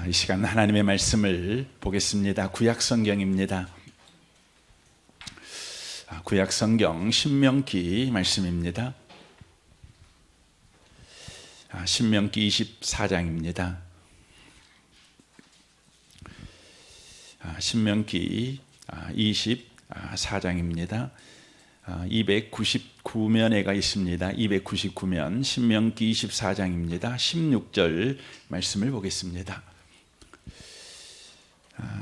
이 시간 하나님의 말씀을 보겠습니다. 구약 성경입니다. 구약 성경 신명기 말씀입니다. 신명기 24장입니다. 신명기 24장입니다. 299면에가 있습니다. 299면 신명기 24장입니다. 16절 말씀을 보겠습니다.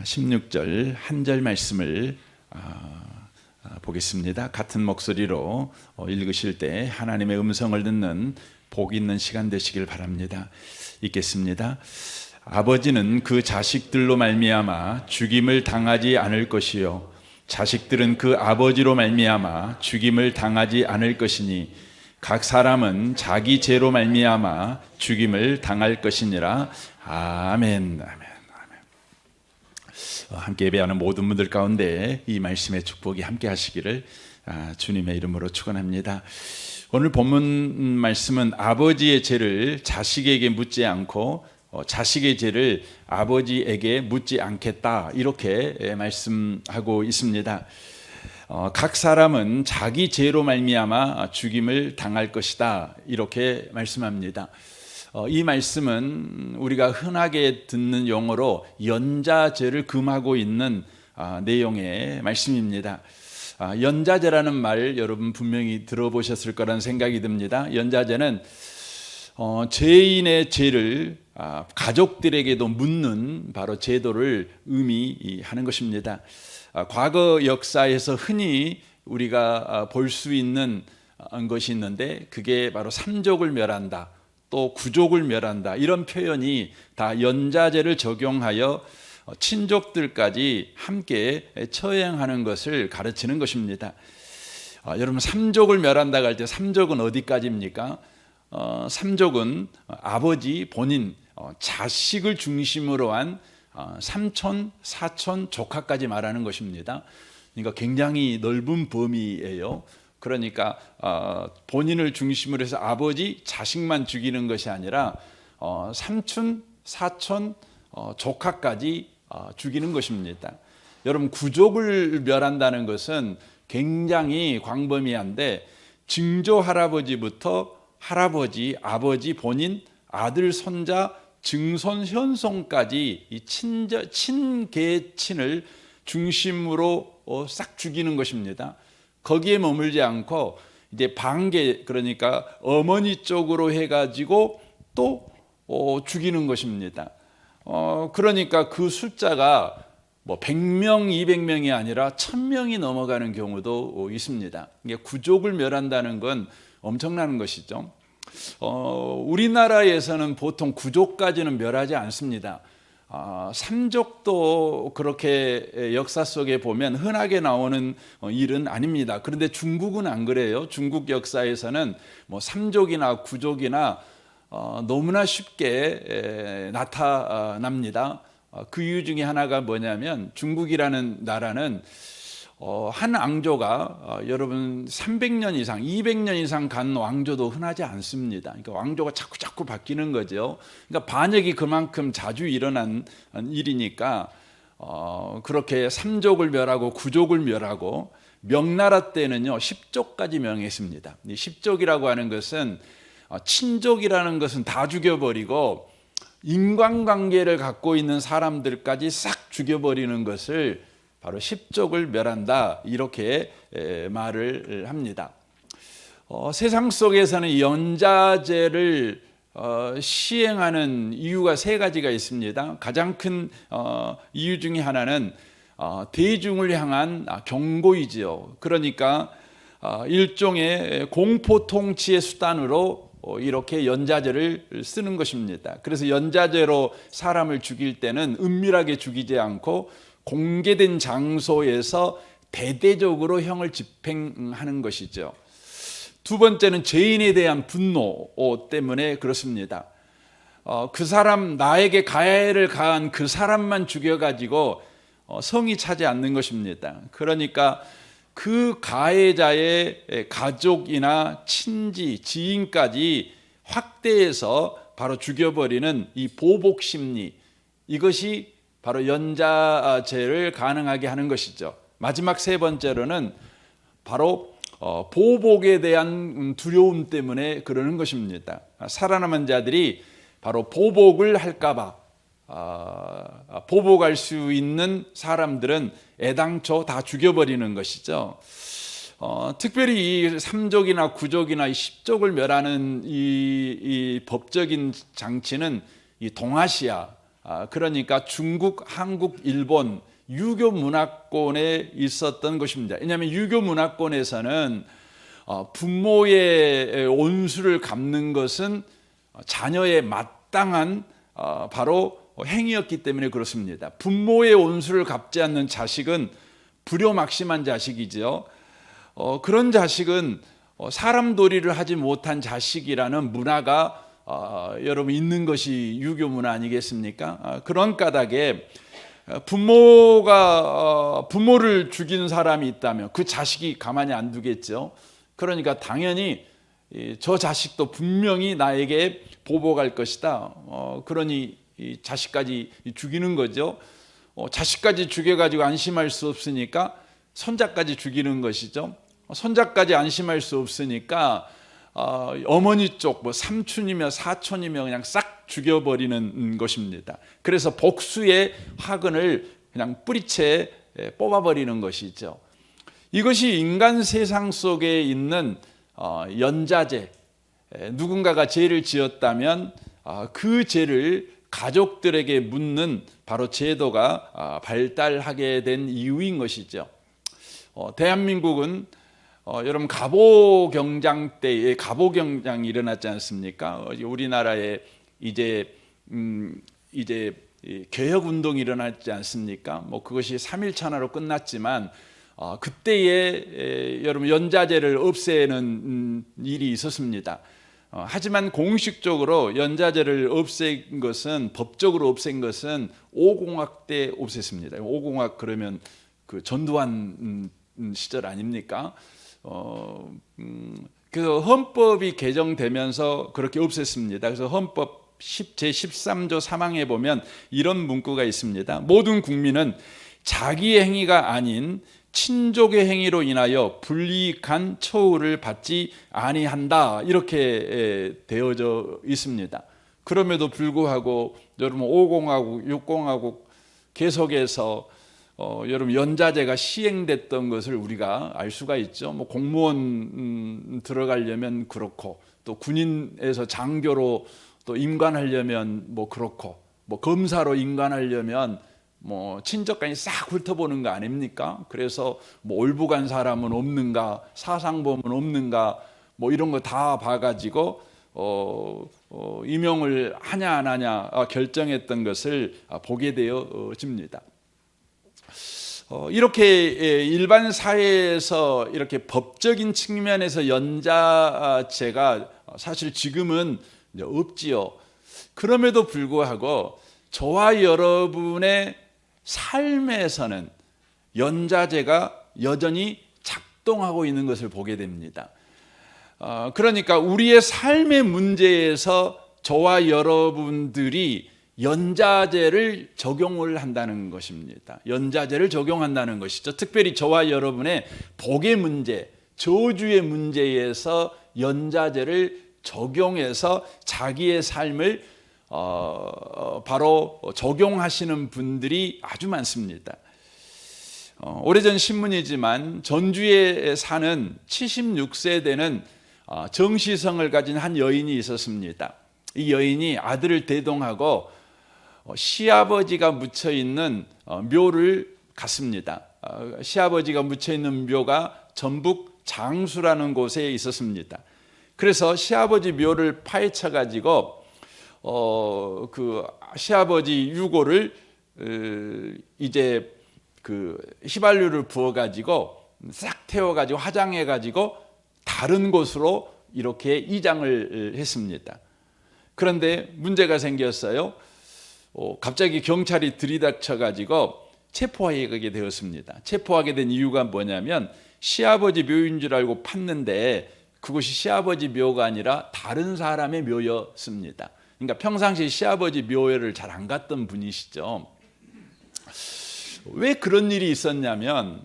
16절 한 절 말씀을 보겠습니다. 같은 목소리로 읽으실 때 하나님의 음성을 듣는 복 있는 시간 되시길 바랍니다. 읽겠습니다. 아버지는 그 자식들로 말미암아 죽임을 당하지 않을 것이요 자식들은 그 아버지로 말미암아 죽임을 당하지 않을 것이니 각 사람은 자기 죄로 말미암아 죽임을 당할 것이니라. 아멘. 아멘. 함께 예배하는 모든 분들 가운데 이 말씀의 축복이 함께 하시기를 주님의 이름으로 축원합니다. 오늘 본문 말씀은 아버지의 죄를 자식에게 묻지 않고 자식의 죄를 아버지에게 묻지 않겠다, 이렇게 말씀하고 있습니다. 각 사람은 자기 죄로 말미암아 죽임을 당할 것이다, 이렇게 말씀합니다. 이 말씀은 우리가 흔하게 듣는 용어로 연자죄를 금하고 있는 내용의 말씀입니다. 연자죄라는 말 여러분 분명히 들어보셨을 거란 생각이 듭니다. 연자죄는 죄인의 죄를 가족들에게도 묻는 바로 제도를 의미하는 것입니다. 과거 역사에서 흔히 우리가 볼 수 있는 것이 있는데 그게 바로 삼족을 멸한다, 또 구족을 멸한다, 이런 표현이 다 연자죄를 적용하여 친족들까지 함께 처형하는 것을 가르치는 것입니다. 여러분, 삼족을 멸한다고 할 때 삼족은 어디까지입니까? 삼족은 아버지, 본인, 자식을 중심으로 한 삼촌, 사촌, 조카까지 말하는 것입니다. 그러니까 굉장히 넓은 범위예요. 그러니까 본인을 중심으로 해서 아버지, 자식만 죽이는 것이 아니라 삼촌, 사촌, 조카까지 죽이는 것입니다. 여러분, 구족을 멸한다는 것은 굉장히 광범위한데 증조 할아버지부터 할아버지, 아버지, 본인, 아들, 손자, 증손, 현손까지 이 친계친을 중심으로 싹 죽이는 것입니다. 거기에 머물지 않고 이제 반계, 그러니까 어머니 쪽으로 해가지고 또 죽이는 것입니다. 그러니까 그 숫자가 뭐 100명, 200명이 아니라 1000명이 넘어가는 경우도 있습니다. 이게 구족을 멸한다는 건 엄청난 것이죠. 우리나라에서는 보통 구족까지는 멸하지 않습니다. 삼족도 그렇게 역사 속에 보면 흔하게 나오는 일은 아닙니다. 그런데 중국은 안 그래요. 중국 역사에서는 뭐 삼족이나 구족이나 너무나 쉽게 나타납니다. 그 이유 중에 하나가 뭐냐면 중국이라는 나라는 한 왕조가 여러분 300년 이상, 200년 이상 간 왕조도 흔하지 않습니다. 그러니까 왕조가 자꾸 바뀌는 거죠. 그러니까 반역이 그만큼 자주 일어난 일이니까 그렇게 삼족을 멸하고 구족을 멸하고, 명나라 때는요 10족까지 명했습니다. 이 10족이라고 하는 것은 친족이라는 것은 다 죽여버리고 인간관계를 갖고 있는 사람들까지 싹 죽여버리는 것을 바로 10족을 멸한다, 이렇게 말을 합니다. 세상 속에서는 연자죄를 시행하는 이유가 세 가지가 있습니다. 가장 큰 이유 중에 하나는 대중을 향한 경고이지요. 그러니까 일종의 공포통치의 수단으로 이렇게 연자죄를 쓰는 것입니다. 그래서 연자죄로 사람을 죽일 때는 은밀하게 죽이지 않고 공개된 장소에서 대대적으로 형을 집행하는 것이죠. 두 번째는 죄인에 대한 분노 때문에 그렇습니다. 그 사람, 나에게 가해를 가한 그 사람만 죽여가지고 성이 차지 않는 것입니다. 그러니까 그 가해자의 가족이나 친지, 지인까지 확대해서 바로 죽여버리는 이 보복 심리, 이것이 바로 연자제를 가능하게 하는 것이죠. 마지막 세 번째로는 바로 보복에 대한 두려움 때문에 그러는 것입니다. 살아남은 자들이 바로 보복을 할까봐, 보복할 수 있는 사람들은 애당초 다 죽여버리는 것이죠. 특별히 이 3족이나 9족이나 10족을 멸하는 이 법적인 장치는 이 동아시아, 그러니까 중국, 한국, 일본 유교 문화권에 있었던 것입니다. 왜냐하면 유교 문화권에서는 부모의 온수를 갚는 것은 자녀의 마땅한 바로 행위였기 때문에 그렇습니다. 부모의 온수를 갚지 않는 자식은 불효막심한 자식이죠. 그런 자식은 사람 도리를 하지 못한 자식이라는 문화가 여러분 있는 것이 유교 문화 아니겠습니까? 그런 까닭에 부모를 죽인 사람이 있다면 그 자식이 가만히 안 두겠죠. 그러니까 당연히 저 자식도 분명히 나에게 보복할 것이다. 그러니 이 자식까지 죽이는 거죠. 자식까지 죽여가지고 안심할 수 없으니까 손자까지 죽이는 것이죠. 손자까지 안심할 수 없으니까 어머니 쪽 뭐 삼촌이며 사촌이며 그냥 싹 죽여버리는 것입니다. 그래서 복수의 화근을 그냥 뿌리채 뽑아버리는 것이죠. 이것이 인간 세상 속에 있는 연자제, 누군가가 죄를 지었다면 그 죄를 가족들에게 묻는 바로 제도가 발달하게 된 이유인 것이죠. 대한민국은 여러분 갑오경장 때에 갑오경장이 일어났지 않습니까? 우리나라에 이제 개혁 운동이 일어났지 않습니까? 뭐 그것이 3일 천하로 끝났지만 그때에 여러분 연자제를 없애는 일이 있었습니다. 하지만 공식적으로 연자제를 없앤 것은, 법적으로 없앤 것은 5공학 때 없앴습니다. 5공학 그러면 그 전두환 시절 아닙니까? 그래서 헌법이 개정되면서 그렇게 없앴습니다. 그래서 헌법 제13조 3항에 보면 이런 문구가 있습니다. 모든 국민은 자기의 행위가 아닌 친족의 행위로 인하여 불이익한 처우를 받지 아니한다, 이렇게 되어져 있습니다. 그럼에도 불구하고 여러분 5공화국, 6공화국 계속해서 여러분 연자제가 시행됐던 것을 우리가 알 수가 있죠. 뭐 공무원 들어가려면 그렇고, 또 군인에서 장교로 또 임관하려면 뭐 그렇고, 뭐 검사로 임관하려면 뭐 친척까지 싹 훑어보는 거 아닙니까? 그래서 뭐 올부간 사람은 없는가, 사상범은 없는가, 뭐 이런 거 다 봐가지고 임용을 하냐 안 하냐 결정했던 것을 보게 되어집니다. 이렇게 일반 사회에서 이렇게 법적인 측면에서 연자제가 사실 지금은 없지요. 그럼에도 불구하고 저와 여러분의 삶에서는 연자제가 여전히 작동하고 있는 것을 보게 됩니다. 그러니까 우리의 삶의 문제에서 저와 여러분들이 연자제를 적용을 한다는 것입니다. 연자제를 적용한다는 것이죠. 특별히 저와 여러분의 복의 문제, 저주의 문제에서 연자제를 적용해서 자기의 삶을 바로 적용하시는 분들이 아주 많습니다. 오래전 신문이지만 전주에 사는 76세 되는 정시성을 가진 한 여인이 있었습니다. 이 여인이 아들을 대동하고 시아버지가 묻혀있는 묘를 갔습니다. 시아버지가 묻혀있는 묘가 전북 장수라는 곳에 있었습니다. 그래서 시아버지 묘를 파헤쳐 가지고 그 시아버지 유골을 이제 그 휘발유를 부어 가지고 싹 태워 가지고 화장해 가지고 다른 곳으로 이렇게 이장을 했습니다. 그런데 문제가 생겼어요. 갑자기 경찰이 들이닥쳐 가지고 체포하게 되었습니다. 체포하게 된 이유가 뭐냐면 시아버지 묘인 줄 알고 팠는데 그것이 시아버지 묘가 아니라 다른 사람의 묘였습니다. 그러니까 평상시 시아버지 묘회를 잘 안 갔던 분이시죠. 왜 그런 일이 있었냐면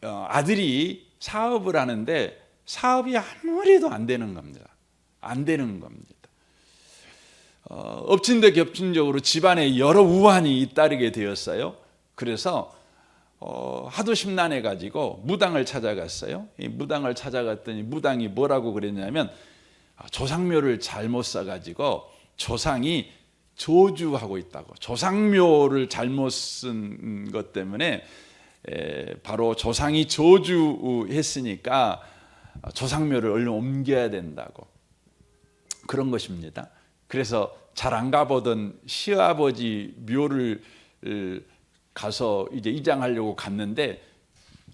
아들이 사업을 하는데 사업이 아무리도 안 되는 겁니다. 안 되는 겁니다. 엎친 데 겹친적으로 집안에 여러 우환이 잇따르게 되었어요. 그래서 하도 심란해 가지고 무당을 찾아갔어요. 이 무당을 찾아갔더니 무당이 뭐라고 그랬냐면 조상묘를 잘못 써가지고 조상이 저주하고 있다고. 조상묘를 잘못 쓴 것 때문에 바로 조상이 저주했으니까 조상묘를 얼른 옮겨야 된다고. 그런 것입니다. 그래서 잘 안 가보던 시아버지 묘를 가서 이제 이장하려고 갔는데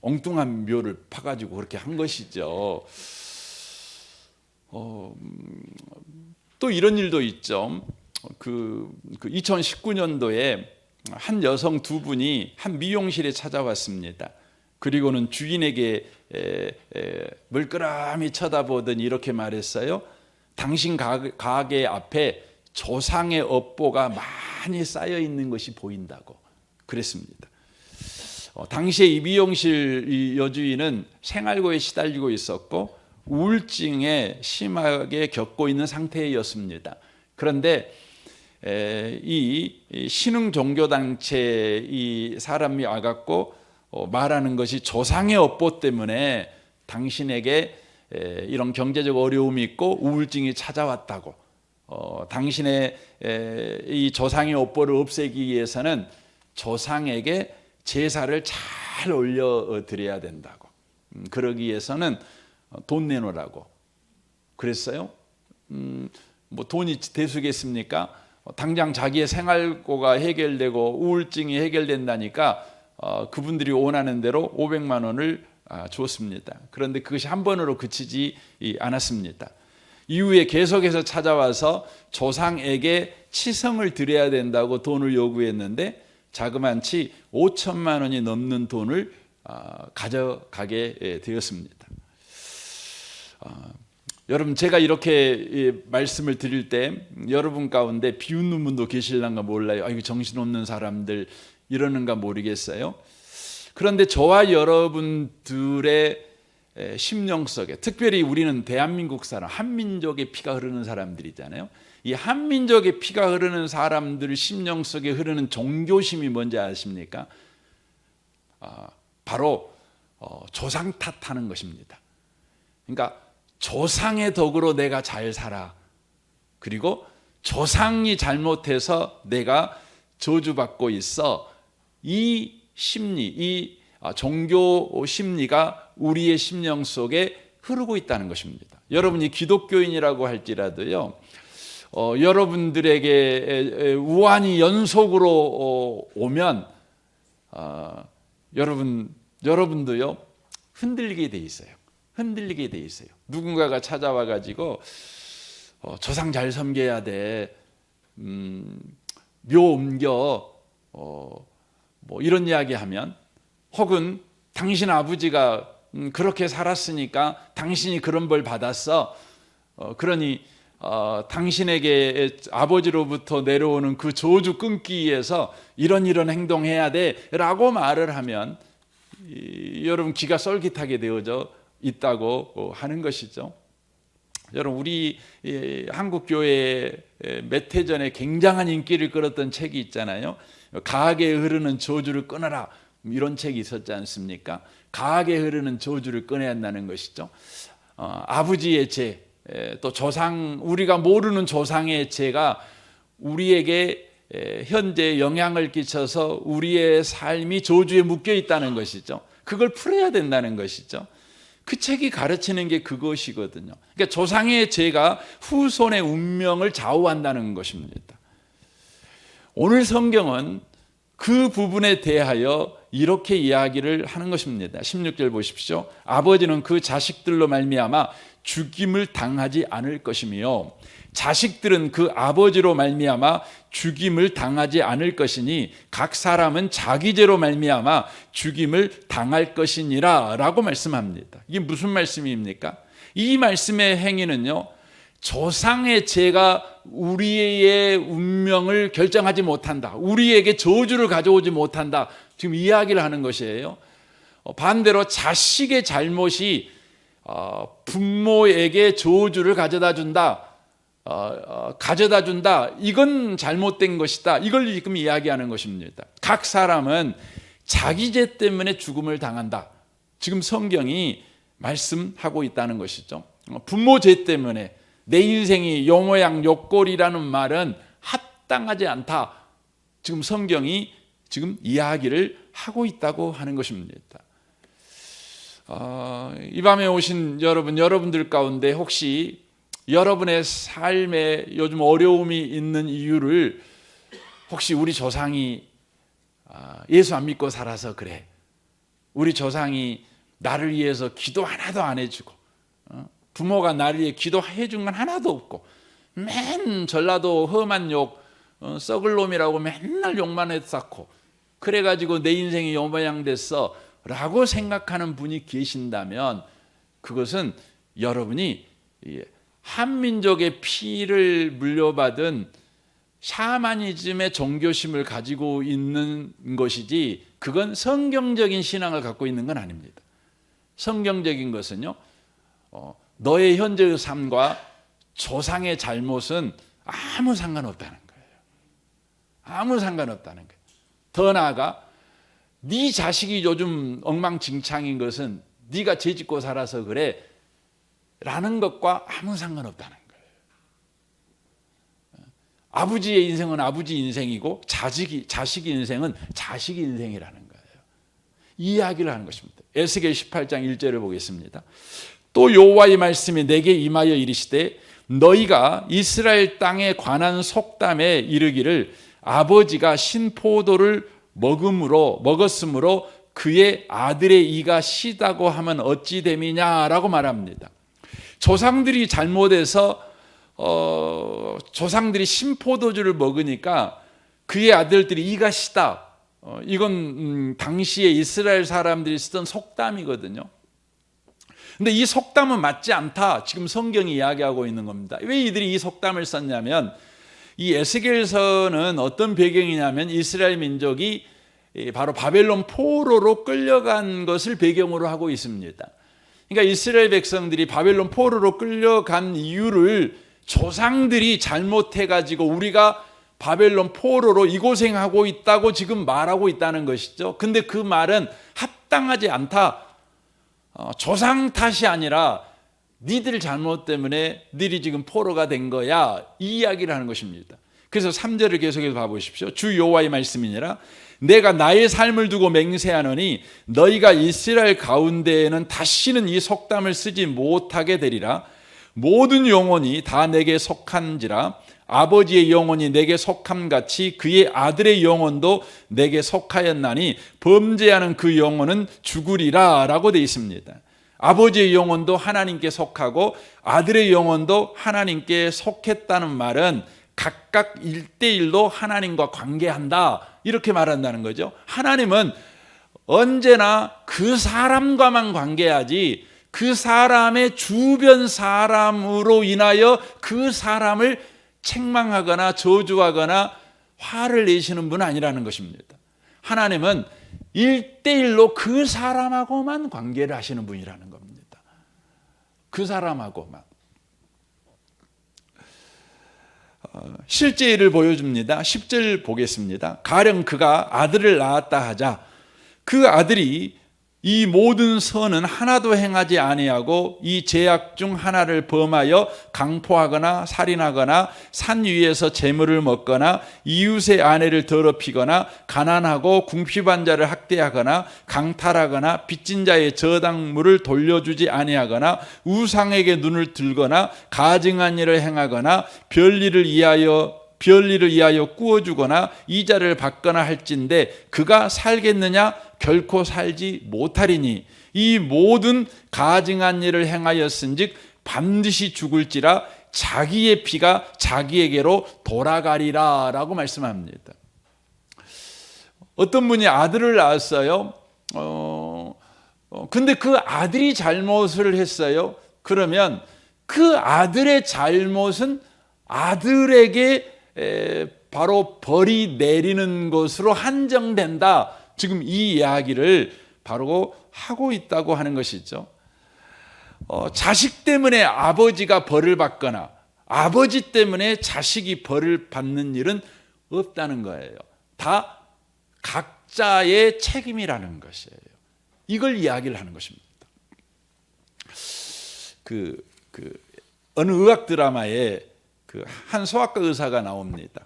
엉뚱한 묘를 파가지고 그렇게 한 것이죠. 또 이런 일도 있죠. 2019년도에 한 여성 두 분이 한 미용실에 찾아왔습니다. 그리고는 주인에게 물끄러미 쳐다보더니 이렇게 말했어요. 당신 가게 앞에 조상의 업보가 많이 쌓여 있는 것이 보인다고 그랬습니다. 당시에 이 미용실 이 여주인은 생활고에 시달리고 있었고 우울증에 심하게 겪고 있는 상태였습니다. 그런데 이 신흥 종교단체 이 사람이 와갖고 말하는 것이 조상의 업보 때문에 당신에게 이런 경제적 어려움이 있고 우울증이 찾아왔다고. 당신의 이 조상의 업보를 없애기 위해서는 조상에게 제사를 잘 올려드려야 된다고. 그러기 위해서는 돈 내놓으라고 그랬어요. 뭐 돈이 대수겠습니까? 당장 자기의 생활고가 해결되고 우울증이 해결된다니까 그분들이 원하는 대로 500만 원을 줬습니다. 그런데 그것이 한 번으로 그치지 않았습니다. 이후에 계속해서 찾아와서 조상에게 치성을 드려야 된다고 돈을 요구했는데 자그만치 5천만 원이 넘는 돈을 가져가게 되었습니다. 여러분, 제가 이렇게 말씀을 드릴 때 여러분 가운데 비웃는 분도 계실란가 몰라요. 이거 정신없는 사람들 이러는가 모르겠어요. 그런데 저와 여러분들의 심령 속에, 특별히 우리는 대한민국 사람, 한민족의 피가 흐르는 사람들이잖아요. 이 한민족의 피가 흐르는 사람들 심령 속에 흐르는 종교심이 뭔지 아십니까? 바로 조상 탓하는 것입니다. 그러니까 조상의 덕으로 내가 잘 살아. 그리고 조상이 잘못해서 내가 저주받고 있어. 이 심리, 이 종교 심리가 우리의 심령 속에 흐르고 있다는 것입니다. 여러분이 기독교인이라고 할지라도요, 여러분들에게 우환이 연속으로 오면 여러분도요 흔들리게 돼 있어요. 흔들리게 돼 있어요. 누군가가 찾아와 가지고 조상 잘 섬겨야 돼. 묘 옮겨. 뭐 이런 이야기 하면, 혹은 당신 아버지가 그렇게 살았으니까 당신이 그런 벌 받았어. 그러니 당신에게 아버지로부터 내려오는 그 저주 끊기 위해서 이런 행동해야 돼라고 말을 하면 여러분 귀가 쏠깃하게 되어져 있다고 하는 것이죠. 여러분, 우리 한국 교회에 몇 해 전에 굉장한 인기를 끌었던 책이 있잖아요. 가하게 흐르는 저주를 끊어라, 이런 책이 있었지 않습니까? 가하게 흐르는 저주를 끊어야 한다는 것이죠. 아버지의 죄, 또 조상, 우리가 모르는 조상의 죄가 우리에게 현재 영향을 끼쳐서 우리의 삶이 저주에 묶여 있다는 것이죠. 그걸 풀어야 된다는 것이죠. 그 책이 가르치는 게 그것이거든요. 그러니까 조상의 죄가 후손의 운명을 좌우한다는 것입니다. 오늘 성경은 그 부분에 대하여 이렇게 이야기를 하는 것입니다. 16절 보십시오. 아버지는 그 자식들로 말미암아 죽임을 당하지 않을 것이며 자식들은 그 아버지로 말미암아 죽임을 당하지 않을 것이니 각 사람은 자기 죄로 말미암아 죽임을 당할 것이니라 라고 말씀합니다. 이게 무슨 말씀입니까? 이 말씀의 행위는요, 조상의 죄가 우리의 운명을 결정하지 못한다. 우리에게 저주를 가져오지 못한다. 지금 이야기를 하는 것이에요. 반대로 자식의 잘못이 부모에게 저주를 가져다 준다. 이건 잘못된 것이다. 이걸 지금 이야기하는 것입니다. 각 사람은 자기 죄 때문에 죽음을 당한다. 지금 성경이 말씀하고 있다는 것이죠. 부모 죄 때문에 내 인생이 요 모양 요 꼴이라는 말은 합당하지 않다. 지금 성경이 지금 이야기를 하고 있다고 하는 것입니다. 이 밤에 오신 여러분들 가운데 혹시 여러분의 삶에 요즘 어려움이 있는 이유를 혹시 우리 조상이 예수 안 믿고 살아서 그래, 우리 조상이 나를 위해서 기도 하나도 안 해주고, 부모가 나를 위해 기도해 준 건 하나도 없고, 맨 전라도 험한 욕, 썩을 놈이라고 맨날 욕만 했었고, 그래가지고 내 인생이 요 모양 됐어 라고 생각하는 분이 계신다면, 그것은 여러분이 한민족의 피를 물려받은 샤머니즘의 종교심을 가지고 있는 것이지, 그건 성경적인 신앙을 갖고 있는 건 아닙니다. 성경적인 것은요, 너의 현재의 삶과 조상의 잘못은 아무 상관없다는 거예요. 아무 상관없다는 거예요. 더 나아가 네 자식이 요즘 엉망진창인 것은 네가 죄짓고 살아서 그래 라는 것과 아무 상관없다는 거예요. 아버지의 인생은 아버지 인생이고 자식 인생은 자식 인생이라는 거예요. 이 이야기를 하는 것입니다. 에스겔 18장 1절을 보겠습니다. 또 여호와의 말씀이 내게 임하여 이르시되 너희가 이스라엘 땅에 관한 속담에 이르기를 아버지가 신포도를 먹었으므로 그의 아들의 이가 시다고 하면 어찌 됨이냐라고 말합니다. 조상들이 잘못해서 조상들이 신포도주를 먹으니까 그의 아들들이 이가 시다. 이건 당시에 이스라엘 사람들이 쓰던 속담이거든요. 근데 이 속담은 맞지 않다. 지금 성경이 이야기하고 있는 겁니다. 왜 이들이 이 속담을 썼냐면, 이 에스겔서는 어떤 배경이냐면 이스라엘 민족이 바로 바벨론 포로로 끌려간 것을 배경으로 하고 있습니다. 그러니까 이스라엘 백성들이 바벨론 포로로 끌려간 이유를 조상들이 잘못해가지고 우리가 바벨론 포로로 이 고생하고 있다고 지금 말하고 있다는 것이죠. 근데 그 말은 합당하지 않다. 조상 탓이 아니라 니들 잘못 때문에 니들이 지금 포로가 된 거야, 이 이야기를 하는 것입니다. 그래서 3절을 계속해서 봐보십시오. 주 여호와의 말씀이니라. 내가 나의 삶을 두고 맹세하노니 너희가 이스라엘 가운데에는 다시는 이 속담을 쓰지 못하게 되리라. 모든 영혼이 다 내게 속한지라. 아버지의 영혼이 내게 속함같이 그의 아들의 영혼도 내게 속하였나니 범죄하는 그 영혼은 죽으리라 라고 되어 있습니다. 아버지의 영혼도 하나님께 속하고 아들의 영혼도 하나님께 속했다는 말은 각각 1대1로 하나님과 관계한다, 이렇게 말한다는 거죠. 하나님은 언제나 그 사람과만 관계하지 그 사람의 주변 사람으로 인하여 그 사람을 책망하거나 저주하거나 화를 내시는 분은 아니라는 것입니다. 하나님은 1대1로 그 사람하고만 관계를 하시는 분이라는 겁니다. 그 사람하고만. 실제 일을 보여줍니다. 10절 보겠습니다. 가령 그가 아들을 낳았다 하자 그 아들이 이 모든 선은 하나도 행하지 아니하고 이 죄악 중 하나를 범하여 강포하거나 살인하거나 산 위에서 재물을 먹거나 이웃의 아내를 더럽히거나 가난하고 궁핍한 자를 학대하거나 강탈하거나 빚진 자의 저당물을 돌려주지 아니하거나 우상에게 눈을 들거나 가증한 일을 행하거나 별일을 위하여 꾸어주거나 이자를 받거나 할진대 그가 살겠느냐? 결코 살지 못하리니 이 모든 가증한 일을 행하였은즉 반드시 죽을지라 자기의 피가 자기에게로 돌아가리라 라고 말씀합니다. 어떤 분이 아들을 낳았어요. 근데 그 아들이 잘못을 했어요. 그러면 그 아들의 잘못은 아들에게 바로 벌이 내리는 것으로 한정된다. 지금 이 이야기를 바로 하고 있다고 하는 것이죠. 자식 때문에 아버지가 벌을 받거나 아버지 때문에 자식이 벌을 받는 일은 없다는 거예요. 다 각자의 책임이라는 것이에요. 이걸 이야기를 하는 것입니다. 어느 의학 드라마에 한 소아과 의사가 나옵니다.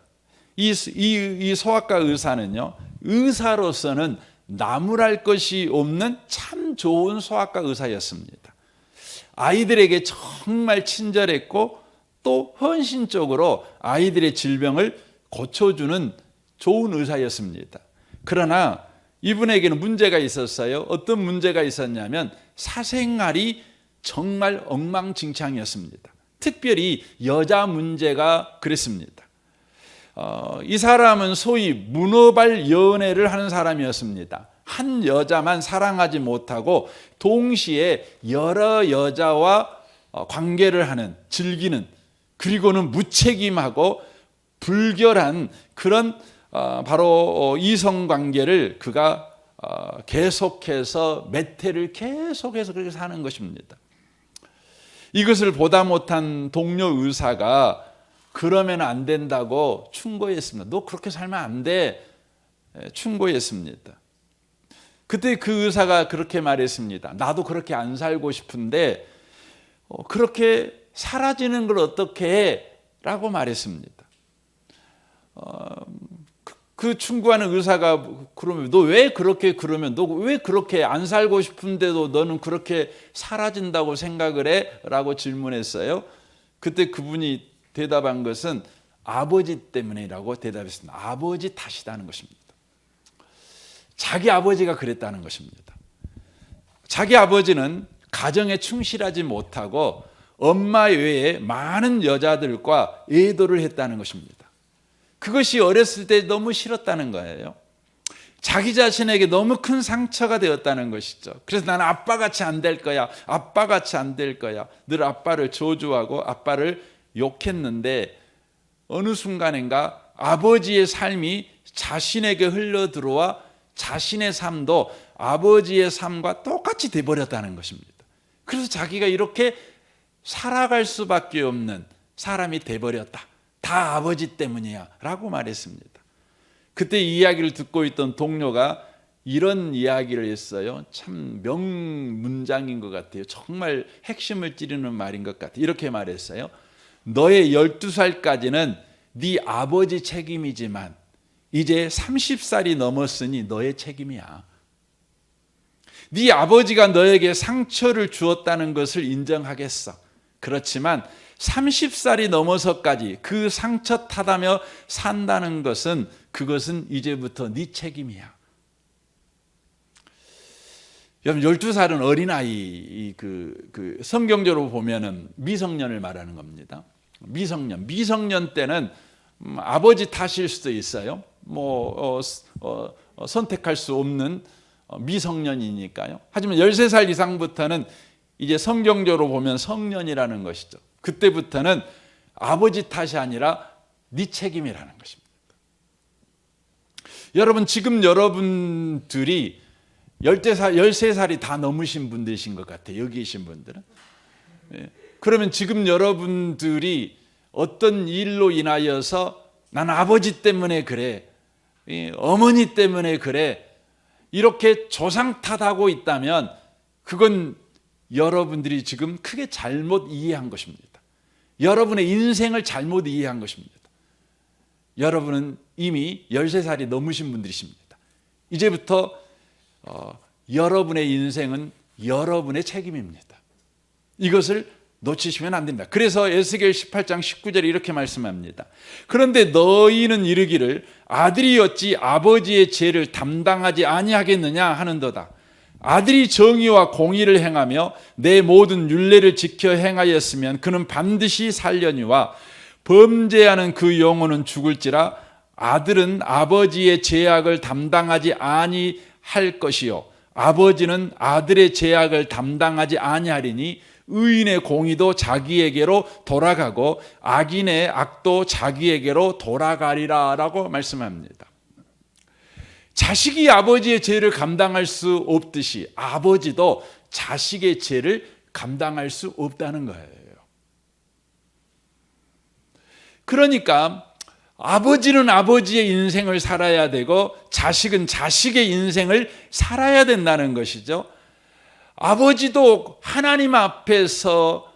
이 소아과 의사는요, 의사로서는 나무랄 것이 없는 참 좋은 소아과 의사였습니다. 아이들에게 정말 친절했고 또 헌신적으로 아이들의 질병을 고쳐주는 좋은 의사였습니다. 그러나 이분에게는 문제가 있었어요. 어떤 문제가 있었냐면 사생활이 정말 엉망진창이었습니다. 특별히 여자 문제가 그랬습니다. 이 사람은 소위 문어발 연애를 하는 사람이었습니다. 한 여자만 사랑하지 못하고 동시에 여러 여자와 관계를 하는, 즐기는, 그리고는 무책임하고 불결한 그런 바로 이성관계를 그가 계속해서 몇 해를 계속해서 그렇게 사는 것입니다. 이것을 보다 못한 동료 의사가 그러면 안 된다고 충고했습니다. 너 그렇게 살면 안 돼. 충고했습니다. 그때 그 의사가 그렇게 말했습니다. 나도 그렇게 안 살고 싶은데 그렇게 사라지는 걸 어떻게 해? 라고 말했습니다. 그 충고하는 의사가 그러면 너 왜 그렇게 그러면 너 왜 그렇게 안 살고 싶은데도 너는 그렇게 사라진다고 생각을 해? 라고 질문했어요. 그때 그분이 대답한 것은 아버지 때문이라고 대답했습니다. 아버지 탓이라는 것입니다. 자기 아버지가 그랬다는 것입니다. 자기 아버지는 가정에 충실하지 못하고 엄마 외에 많은 여자들과 애도를 했다는 것입니다. 그것이 어렸을 때 너무 싫었다는 거예요. 자기 자신에게 너무 큰 상처가 되었다는 것이죠. 그래서 나는 아빠같이 안 될 거야. 아빠같이 안 될 거야. 늘 아빠를 저주하고 아빠를 욕했는데 어느 순간인가 아버지의 삶이 자신에게 흘러들어와 자신의 삶도 아버지의 삶과 똑같이 돼버렸다는 것입니다. 그래서 자기가 이렇게 살아갈 수밖에 없는 사람이 돼버렸다. 다 아버지 때문이야 라고 말했습니다. 그때 이 이야기를 듣고 있던 동료가 이런 이야기를 했어요. 참 명문장인 것 같아요. 정말 핵심을 찌르는 말인 것 같아요. 이렇게 말했어요. 너의 12살까지는 네 아버지 책임이지만 이제 30살이 넘었으니 너의 책임이야. 네 아버지가 너에게 상처를 주었다는 것을 인정하겠어. 그렇지만 30살이 넘어서까지 그 상처 탓하며 산다는 것은 그것은 이제부터 네 책임이야. 여러분 12살은 어린아이, 성경적으로 보면은 미성년을 말하는 겁니다. 미성년 때는 아버지 탓일 수도 있어요. 선택할 수 없는 미성년이니까요. 하지만 13살 이상부터는 이제 성경적으로 보면 성년이라는 것이죠. 그때부터는 아버지 탓이 아니라 네 책임이라는 것입니다. 여러분 지금 여러분들이 13살이 다 넘으신 분들이신 것 같아요. 여기 계신 분들은. 그러면 지금 여러분들이 어떤 일로 인하여서 난 아버지 때문에 그래, 어머니 때문에 그래, 이렇게 조상 탓하고 있다면 그건 여러분들이 지금 크게 잘못 이해한 것입니다. 여러분의 인생을 잘못 이해한 것입니다. 여러분은 이미 13살이 넘으신 분들이십니다. 이제부터 여러분의 인생은 여러분의 책임입니다. 이것을 놓치시면 안 됩니다. 그래서 에스겔 18장 19절에 이렇게 말씀합니다. 그런데 너희는 이르기를 아들이 어찌 아버지의 죄를 담당하지 아니하겠느냐 하는도다. 아들이 정의와 공의를 행하며 내 모든 율례를 지켜 행하였으면 그는 반드시 살려니와 범죄하는 그 영혼은 죽을지라. 아들은 아버지의 죄악을 담당하지 아니할 것이요 아버지는 아들의 죄악을 담당하지 아니하리니 의인의 공의도 자기에게로 돌아가고 악인의 악도 자기에게로 돌아가리라 라고 말씀합니다. 자식이 아버지의 죄를 감당할 수 없듯이 아버지도 자식의 죄를 감당할 수 없다는 거예요. 그러니까 아버지는 아버지의 인생을 살아야 되고 자식은 자식의 인생을 살아야 된다는 것이죠. 아버지도 하나님 앞에서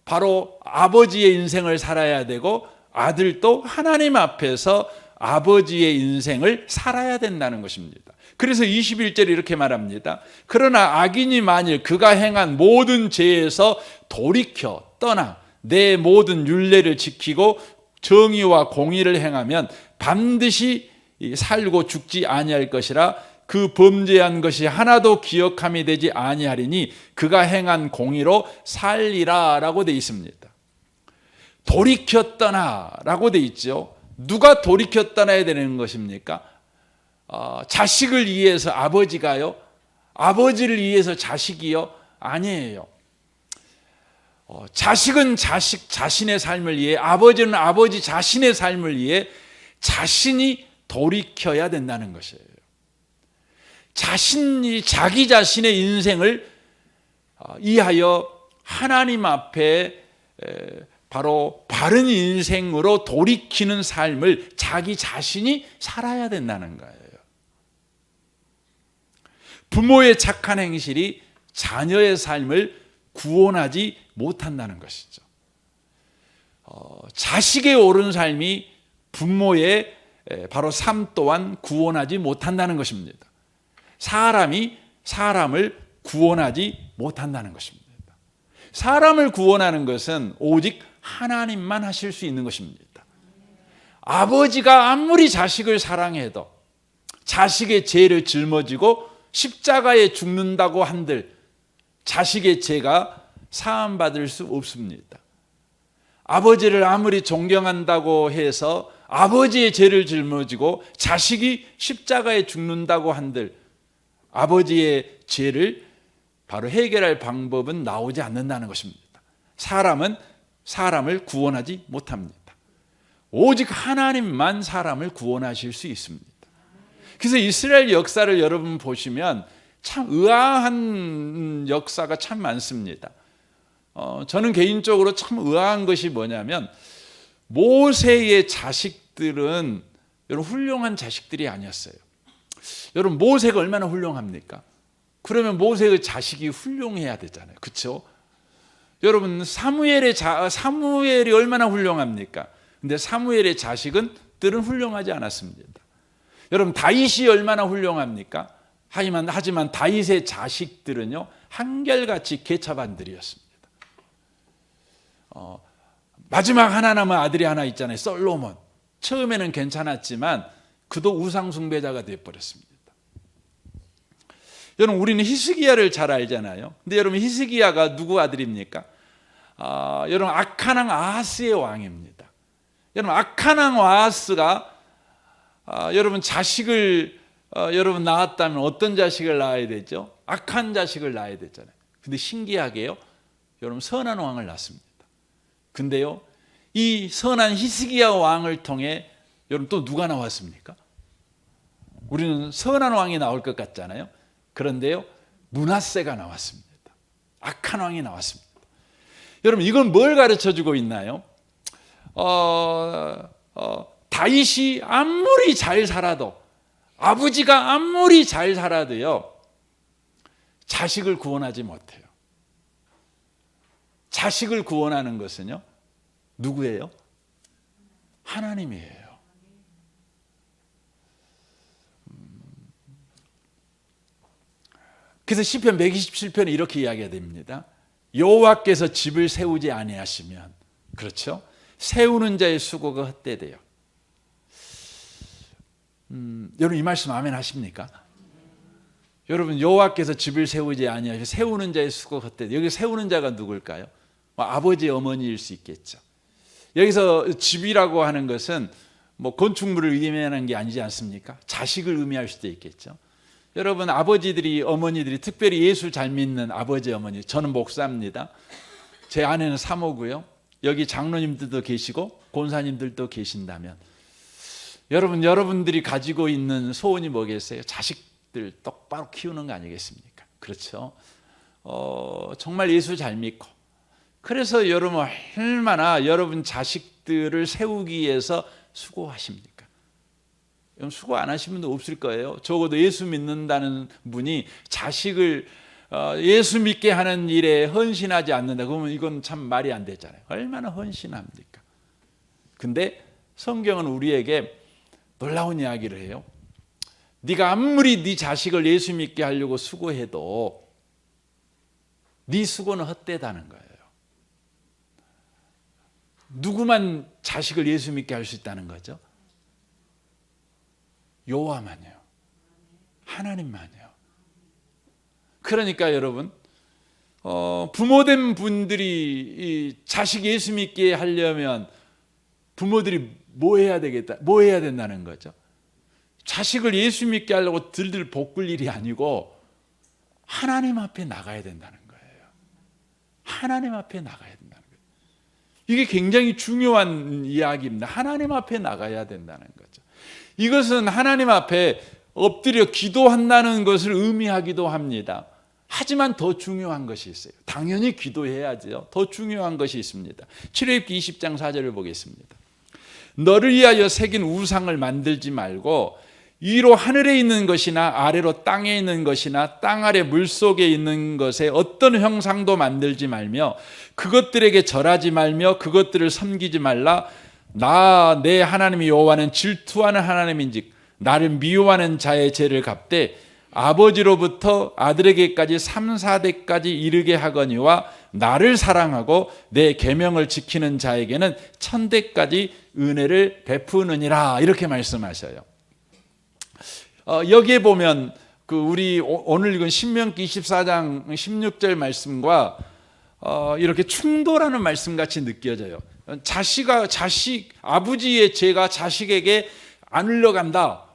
바로 아버지의 인생을 살아야 되고 아들도 하나님 앞에서 아버지의 인생을 살아야 된다는 것입니다. 그래서 21절에 이렇게 말합니다. 그러나 악인이 만일 그가 행한 모든 죄에서 돌이켜 떠나 내 모든 율례를 지키고 정의와 공의를 행하면 반드시 살고 죽지 아니할 것이라. 그 범죄한 것이 하나도 기억함이 되지 아니하리니 그가 행한 공의로 살리라 라고 되어 있습니다. 돌이켜 떠나 라고 되어 있죠. 누가 돌이켜 떠나야 되는 것입니까? 자식을 위해서 아버지가요? 아버지를 위해서 자식이요? 아니에요. 자식은 자식 자신의 삶을 위해, 아버지는 아버지 자신의 삶을 위해 자신이 돌이켜야 된다는 것이에요. 자신이 자기 자신의 인생을 이하여 하나님 앞에 바로 바른 인생으로 돌이키는 삶을 자기 자신이 살아야 된다는 거예요. 부모의 착한 행실이 자녀의 삶을 구원하지 못한다는 것이죠. 자식의 옳은 삶이 부모의 바로 삶 또한 구원하지 못한다는 것입니다. 사람이 사람을 구원하지 못한다는 것입니다. 사람을 구원하는 것은 오직 하나님만 하실 수 있는 것입니다. 아버지가 아무리 자식을 사랑해도 자식의 죄를 짊어지고 십자가에 죽는다고 한들 자식의 죄가 사함받을 수 없습니다. 아버지를 아무리 존경한다고 해서 아버지의 죄를 짊어지고 자식이 십자가에 죽는다고 한들 아버지의 죄를 바로 해결할 방법은 나오지 않는다는 것입니다. 사람은 사람을 구원하지 못합니다. 오직 하나님만 사람을 구원하실 수 있습니다. 그래서 이스라엘 역사를 여러분 보시면 참 의아한 역사가 참 많습니다. 저는 개인적으로 참 의아한 것이 뭐냐면 모세의 자식들은 여러분 훌륭한 자식들이 아니었어요. 여러분 모세가 얼마나 훌륭합니까? 그러면 모세의 자식이 훌륭해야 되잖아요. 그렇죠? 여러분 사무엘이 얼마나 훌륭합니까? 근데 사무엘의 자식들은 훌륭하지 않았습니다. 여러분 다윗이 얼마나 훌륭합니까? 하지만 다윗의 자식들은요 한결같이 개차반들이었습니다. 마지막 하나 남은 아들이 하나 있잖아요. 솔로몬. 처음에는 괜찮았지만 그도 우상 숭배자가 되어버렸습니다. 여러분 우리는 히스기야를 잘 알잖아요. 근데 여러분 히스기야가 누구 아들입니까? 여러분 악한 왕 아하스의 왕입니다. 여러분 악한 왕 아하스가 여러분 자식을 여러분 낳았다면 어떤 자식을 낳아야 되죠? 악한 자식을 낳아야 되잖아요. 근데 신기하게요, 여러분 선한 왕을 낳습니다. 근데요, 이 선한 히스기야 왕을 통해 여러분 또 누가 나왔습니까? 우리는 선한 왕이 나올 것 같잖아요. 그런데요, 므낫세가 나왔습니다. 악한 왕이 나왔습니다. 여러분 이건 뭘 가르쳐주고 있나요? 다윗이 아무리 잘 살아도, 아버지가 아무리 잘 살아도요 자식을 구원하지 못해요. 자식을 구원하는 것은요 누구예요? 하나님이에요. 그래서 시편 127편에 이렇게 이야기가 됩니다. 여호와께서 집을 세우지 아니하시면, 그렇죠? 세우는 자의 수고가 헛되대요. 여러분 이 말씀 아멘 하십니까? 여러분 여호와께서 집을 세우지 아니하시면 세우는 자의 수고가 헛되대요. 여기 세우는 자가 누굴까요? 아버지 어머니일 수 있겠죠. 여기서 집이라고 하는 것은 건축물을 의미하는 게 아니지 않습니까? 자식을 의미할 수도 있겠죠. 여러분 아버지들이 어머니들이 특별히 예수 잘 믿는 아버지 어머니, 저는 목사입니다. 제 아내는 사모고요. 여기 장로님들도 계시고 권사님들도 계신다면 여러분들이 가지고 있는 소원이 뭐겠어요? 자식들 똑바로 키우는 거 아니겠습니까? 그렇죠. 정말 예수 잘 믿고 그래서 여러분 얼마나 여러분 자식들을 세우기 위해서 수고하십니까? 여러분 수고 안 하신 분도 없을 거예요. 적어도 예수 믿는다는 분이 자식을 예수 믿게 하는 일에 헌신하지 않는다. 그러면 이건 참 말이 안 되잖아요. 얼마나 헌신합니까? 근데 성경은 우리에게 놀라운 이야기를 해요. 네가 아무리 네 자식을 예수 믿게 하려고 수고해도 네 수고는 헛되다는 거예요. 누구만 자식을 예수 믿게 할 수 있다는 거죠? 여호와만요. 하나님만요. 그러니까 여러분 부모된 분들이 자식 예수 믿게 하려면 부모들이 뭐 해야 된다는 거죠? 자식을 예수 믿게 하려고 들들 볶을 일이 아니고 하나님 앞에 나가야 된다는 거예요. 하나님 앞에 나가야 된다는 거예요. 이게 굉장히 중요한 이야기입니다. 하나님 앞에 나가야 된다는 거죠. 이것은 하나님 앞에 엎드려 기도한다는 것을 의미하기도 합니다. 하지만 더 중요한 것이 있어요. 당연히 기도해야죠. 더 중요한 것이 있습니다. 출애굽기 20장 4절을 보겠습니다. 너를 위하여 새긴 우상을 만들지 말고 위로 하늘에 있는 것이나 아래로 땅에 있는 것이나 땅 아래 물속에 있는 것에 어떤 형상도 만들지 말며 그것들에게 절하지 말며 그것들을 섬기지 말라. 나 내 하나님 여호와는 질투하는 하나님인즉 나를 미워하는 자의 죄를 갚되 아버지로부터 아들에게까지 3, 4대까지 이르게 하거니와 나를 사랑하고 내 계명을 지키는 자에게는 1000대까지 은혜를 베푸느니라. 이렇게 말씀하셔요. 여기에 보면 우리 오늘 읽은 신명기 24장 16절 말씀과 이렇게 충돌하는 말씀같이 느껴져요. 아버지의 죄가 자식에게 안 흘러간다.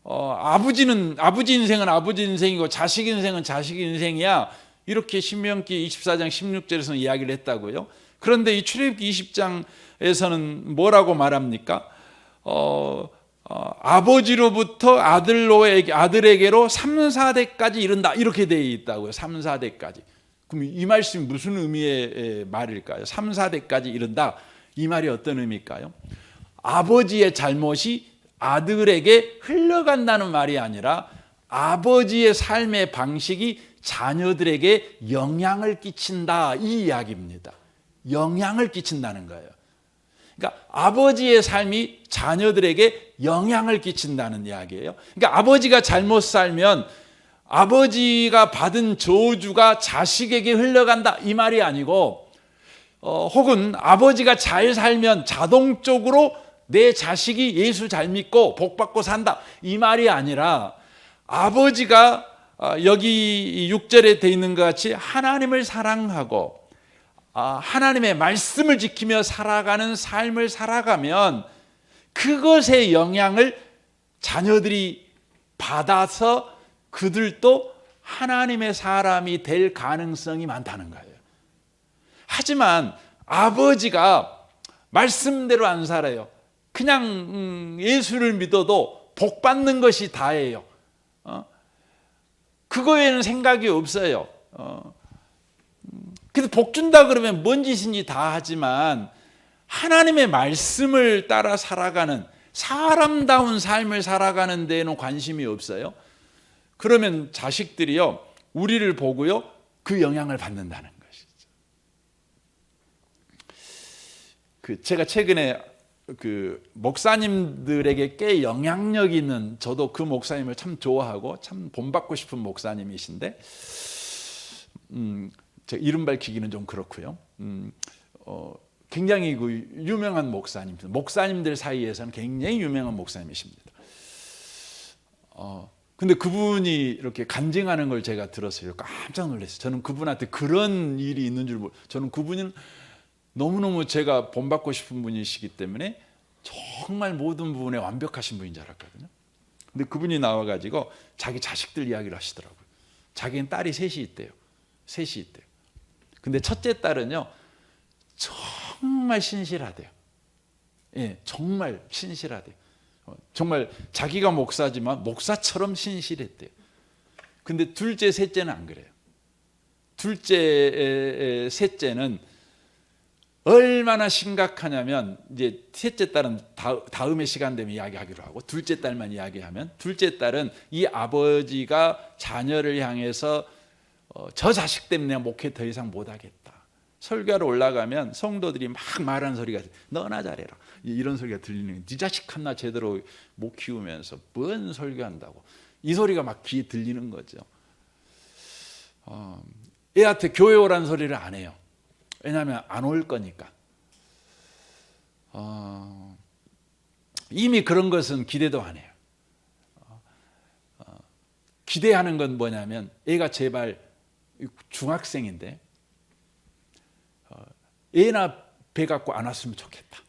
아버지 인생은 아버지 인생이고 자식 인생은 자식 인생이야. 이렇게 신명기 24장 16절에서는 이야기를 했다고요. 그런데 이 출애굽기 20장에서는 뭐라고 말합니까? 아버지로부터 아들에게로 3, 4대까지 이른다. 이렇게 되어 있다고요. 3, 4대까지. 그럼 이 말씀이 무슨 의미의 말일까요? 3, 4대까지 이른다. 이 말이 어떤 의미일까요? 아버지의 잘못이 아들에게 흘러간다는 말이 아니라 아버지의 삶의 방식이 자녀들에게 영향을 끼친다. 이 이야기입니다. 영향을 끼친다는 거예요. 그러니까 아버지의 삶이 자녀들에게 영향을 끼친다는 이야기예요. 그러니까 아버지가 잘못 살면 아버지가 받은 저주가 자식에게 흘러간다. 이 말이 아니고 혹은 아버지가 잘 살면 자동적으로 내 자식이 예수 잘 믿고 복 받고 산다. 이 말이 아니라 아버지가 여기 6절에 되어 있는 것 같이 하나님을 사랑하고 하나님의 말씀을 지키며 살아가는 삶을 살아가면 그것의 영향을 자녀들이 받아서 그들도 하나님의 사람이 될 가능성이 많다는 거예요. 하지만 아버지가 말씀대로 안 살아요. 그냥 예수를 믿어도 복 받는 것이 다예요. 그거에는 생각이 없어요. 그래서 복 준다 그러면 뭔 짓인지 다 하지만 하나님의 말씀을 따라 살아가는 사람다운 삶을 살아가는 데에는 관심이 없어요. 그러면 자식들이요 우리를 보고요 그 영향을 받는다는 것이죠. 제가 최근에 목사님들에게 꽤 영향력 있는, 저도 그 목사님을 참 좋아하고 참 본받고 싶은 목사님이신데 제가 이름 밝히기는 좀 그렇고요. 굉장히 유명한 목사님, 목사님들 사이에서는 굉장히 유명한 목사님이십니다. 근데 그분이 이렇게 간증하는 걸 제가 들었어요. 깜짝 놀랐어요. 저는 그분한테 그런 일이 있는 줄 모르고, 저는 그분은 너무너무 제가 본받고 싶은 분이시기 때문에 정말 모든 부분에 완벽하신 분인 줄 알았거든요. 근데 그분이 나와가지고 자기 자식들 이야기를 하시더라고요. 자기는 딸이 셋이 있대요. 셋이 있대요. 근데 첫째 딸은요, 정말 신실하대요. 예, 정말 신실하대요. 정말 자기가 목사지만 목사처럼 신실했대요. 근데 둘째, 셋째는 안 그래요. 둘째, 셋째는 얼마나 심각하냐면, 이제 셋째 딸은 다음에 시간 되면 이야기하기로 하고, 둘째 딸만 이야기하면, 둘째 딸은 이 아버지가 자녀를 향해서 저 자식 때문에 목회 더 이상 못하겠다. 설교하러 올라가면 성도들이 막 말하는 소리가, 너나 잘해라, 이런 소리가 들리는 거예요. 네 자식 하나 제대로 못 키우면서 뭔 설교한다고, 이 소리가 막 귀에 들리는 거죠. 애한테 교회 오라는 소리를 안 해요. 왜냐하면 안 올 거니까. 이미 그런 것은 기대도 안 해요. 기대하는 건 뭐냐면, 애가 제발 중학생인데 애나 배 갖고 안 왔으면 좋겠다.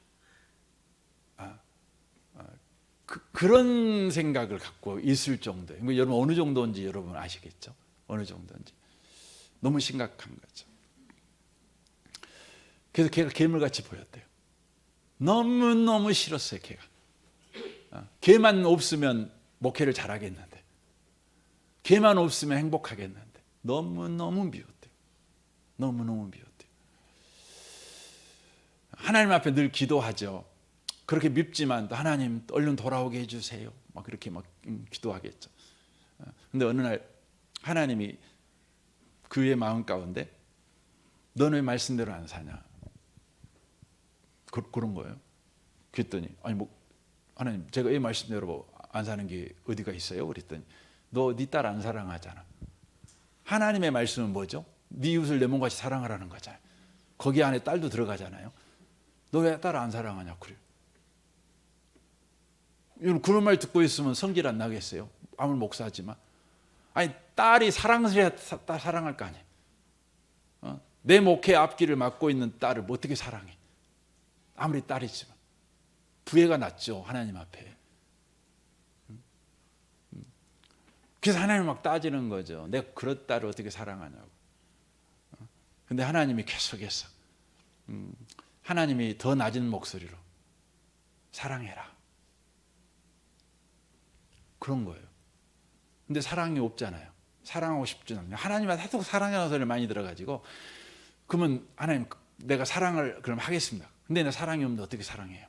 그런 생각을 갖고 있을 정도예요. 여러분 어느 정도인지 여러분 아시겠죠? 어느 정도인지. 너무 심각한 거죠. 그래서 걔가 괴물같이 보였대요. 너무너무 싫었어요, 걔가. 걔만 없으면 목회를 잘하겠는데, 걔만 없으면 행복하겠는데, 너무너무 미웠대요. 너무너무 미웠대요. 하나님 앞에 늘 기도하죠. 그렇게 밉지만 또 하나님 얼른 돌아오게 해주세요, 막 그렇게 막 기도하겠죠. 근데 어느 날 하나님이 그의 마음 가운데, 너는 왜 말씀대로 안 사냐, 그런 거예요. 그랬더니, 아니 뭐 하나님, 제가 이 말씀대로 안 사는 게 어디가 있어요? 그랬더니, 너 네 딸 안 사랑하잖아. 하나님의 말씀은 뭐죠? 네 이웃을 내 몸같이 사랑하라는 거잖아요. 거기 안에 딸도 들어가잖아요. 너 왜 딸 안 사랑하냐 그래요. 그런 말 듣고 있으면 성질 안 나겠어요? 아무리 목사지만. 아니, 딸이 사랑해야 사랑할 거 아니에요. 내 목회 앞길을 맡고 있는 딸을 어떻게 사랑해? 아무리 딸이지만 부해가 났죠, 하나님 앞에. 그래서 하나님 막 따지는 거죠. 내가 그런 딸을 어떻게 사랑하냐고. 근데 하나님이 계속해서, 하나님이 더 낮은 목소리로 사랑해라, 그런 거예요. 근데 사랑이 없잖아요. 사랑하고 싶지 않아요. 하나님한테 하도 사랑하는 소리를 많이 들어가지고, 그러면 하나님, 내가 사랑을 그럼 하겠습니다. 근데 내 사랑이 없는데 어떻게 사랑해요?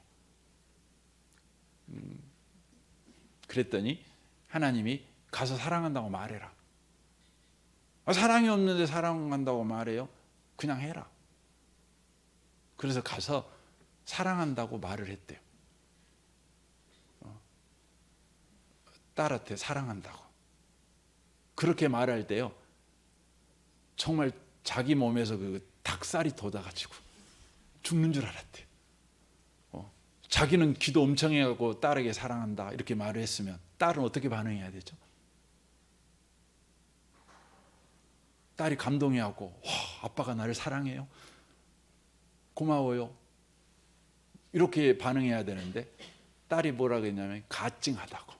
그랬더니 하나님이, 가서 사랑한다고 말해라. 사랑이 없는데 사랑한다고 말해요? 그냥 해라. 그래서 가서 사랑한다고 말을 했대요. 딸한테 사랑한다고. 그렇게 말할 때요, 정말 자기 몸에서 그 닭살이 돋아가지고 죽는 줄 알았대요. 자기는 기도 엄청 해가고 딸에게 사랑한다 이렇게 말을 했으면 딸은 어떻게 반응해야 되죠? 딸이 감동해하고, 와, 아빠가 나를 사랑해요, 고마워요, 이렇게 반응해야 되는데, 딸이 뭐라고 했냐면 가증하다고.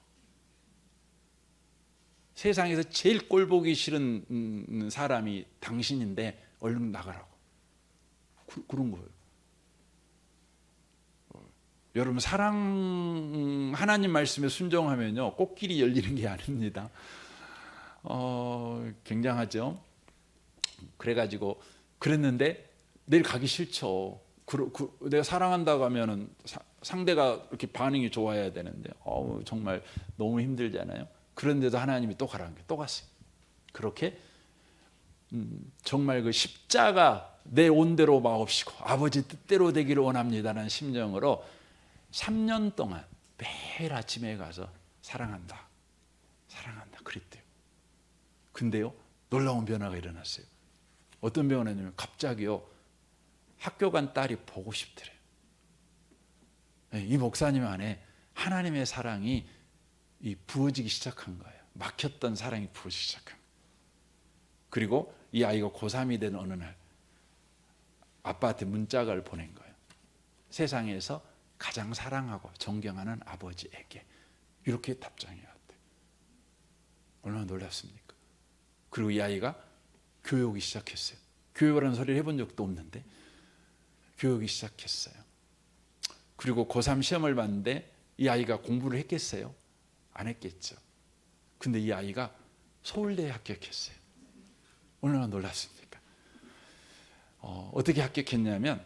세상에서 제일 꼴보기 싫은 사람이 당신인데 얼른 나가라고. 그런 거예요. 여러분, 사랑, 하나님 말씀에 순종하면요, 꽃길이 열리는 게 아닙니다. 굉장하죠. 그래가지고 그랬는데 내일 가기 싫죠. 내가 사랑한다고 하면은 상대가 이렇게 반응이 좋아야 되는데, 정말 너무 힘들잖아요. 그런데도 하나님이 또 가라는 게, 또 갔어요. 그렇게 정말 그 십자가, 내 온대로 마옵시고 아버지 뜻대로 되기를 원합니다라는 심정으로 3년 동안 매일 아침에 가서 사랑한다, 사랑한다 그랬대요. 근데요, 놀라운 변화가 일어났어요. 어떤 변화냐면, 갑자기요, 학교 간 딸이 보고 싶더래요. 이 목사님 안에 하나님의 사랑이 부어지기 시작한 거예요. 막혔던 사랑이 부어지기 시작한 거예요. 그리고 이 아이가 고3이 된 어느 날 아빠한테 문자를 보낸 거예요. 세상에서 가장 사랑하고 존경하는 아버지에게, 이렇게 답장이 왔대요. 얼마나 놀랍습니까? 그리고 이 아이가 교육이 시작했어요. 교육이라는 소리를 해본 적도 없는데 교육이 시작했어요. 그리고 고3 시험을 봤는데 이 아이가 공부를 했겠어요? 안 했겠죠. 근데 이 아이가 서울대에 합격했어요. 얼마나 놀랐습니까? 어떻게 합격했냐면